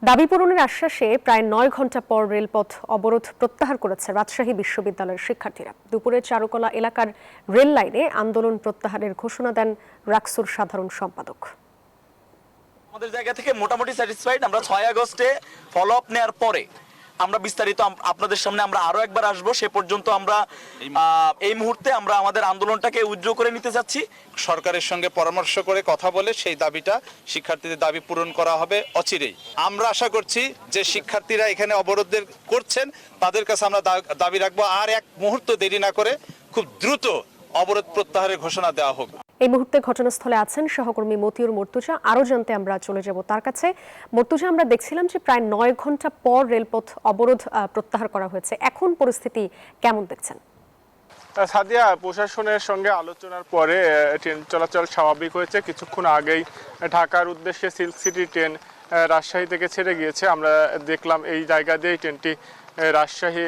দাবি পূরণের আশ্বাসে প্রায় ৯ ঘণ্টা পর রেলপথ অবরোধ প্রত্যাহার করেছে রাজশাহী বিশ্ববিদ্যালয়ের শিক্ষার্থীরা। দুপুরে চারুকলা এলাকার রেল লাইনে আন্দোলন প্রত্যাহারের ঘোষণা দেন রাকসুর সাধারণ সম্পাদক। আমাদের জায়গা থেকে মোটামুটি স্যাটিসফাইড। আমরা ৬ আগস্টে ফলো আপ নেওয়ার পরে আমরা বিস্তারিত আপনাদের সামনে আমরা আরো একবার আসবো। সে পর্যন্ত আমরা এই মুহূর্তে আমরা আমাদের আন্দোলনটাকে উইথড্র করে নিতে যাচ্ছি। সরকারের সঙ্গে পরামর্শ করে কথা বলে সেই দাবিটা শিক্ষার্থীদের দাবি পূরণ করা হবে অচিরেই। আমরা আশা করছি যে শিক্ষার্থীরা এখানে অবরোধের করছেন তাদের কাছে আমরা দাবি রাখবো আর এক মুহূর্ত দেরি না করে খুব দ্রুত অবরোধ প্রত্যাহারের ঘোষণা দেওয়া হোক। এই মুহূর্তে ঘটনাস্থলে আছেন সহকর্মী মতিউর মর্তুজা। আরো জানতে আমরা চলে যাব তার কাছে। মর্তুজা, আমরা দেখছিলাম যে প্রায় ৯ ঘণ্টা পর রেলপথ অবরোধ প্রত্যাহার করা হয়েছে, এখন পরিস্থিতি কেমন দেখছেন? সাদিয়া, প্রশাসনের সঙ্গে আলোচনার পরে ট্রেন চলাচল স্বাভাবিক হয়েছে। কিছুক্ষণ আগেই ঢাকার উদ্দেশ্যে সিল্ক সিটি ট্রেন রাজশাহী থেকে ছেড়ে গিয়েছে। আমরা দেখলাম এই জায়গা দিয়েই ট্রেনটি রাজশাহী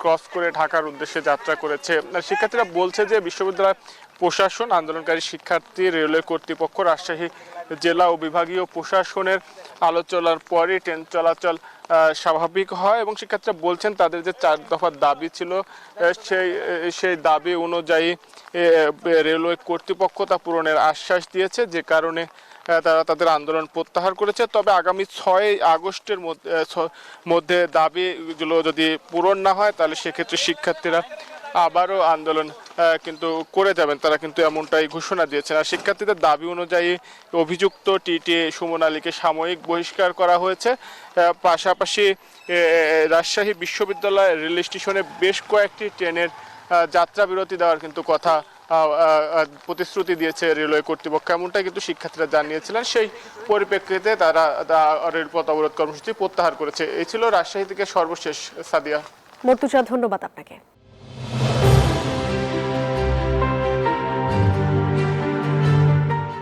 ক্রস করে ঢাকার উদ্দেশ্যে যাত্রা করেছে। শিক্ষার্থীরা বলছে যে বিশ্ববিদ্যালয় প্রশাসন, আন্দোলনকারী শিক্ষার্থী, রেলওয়ে কর্তৃপক্ষ, রাজশাহী জেলা ও বিভাগীয় প্রশাসনের আলোচনার পরে ট্রেন চলাচল স্বাভাবিক হয় এবং শিক্ষার্থীরা বলছেন তাদের যে ৪ দফার দাবি ছিল সেই দাবি অনুযায়ী রেলওয়ে কর্তৃপক্ষ তা পূরণের আশ্বাস দিয়েছে, যে কারণে তারা তাদের আন্দোলন প্রত্যাহার করেছে। তবে আগামী ৬ আগস্টের মধ্যে দাবিগুলো যদি পূরণ না হয় তাহলে সেক্ষেত্রে শিক্ষার্থীরা আবারও আন্দোলন কিন্তু করে যাবেন, তারা কিন্তু এমনটাই ঘোষণা দিয়েছেন। আর শিক্ষার্থীদের দাবি অনুযায়ী অভিযুক্ত টিটি সুমন আলীকে সাময়িক বহিষ্কার করা হয়েছে। পাশাপাশি রাজশাহী বিশ্ববিদ্যালয় রেল স্টেশনে বেশ কয়েকটি ট্রেনের যাত্রা বিরতি দেওয়ার কিন্তু কথা প্রতিশ্রুতি দিয়েছে রেলওয়ে কর্তৃপক্ষ, এমনটাই কিন্তু শিক্ষার্থীরা জানিয়েছিলেন। সেই পরিপ্রেক্ষিতে তারা রেলপথ অবরোধ কর্মসূচি প্রত্যাহার করেছে। এই ছিল রাজশাহী থেকে সর্বশেষ। সাদিয়া। মর্তুজা, ধন্যবাদ আপনাকে।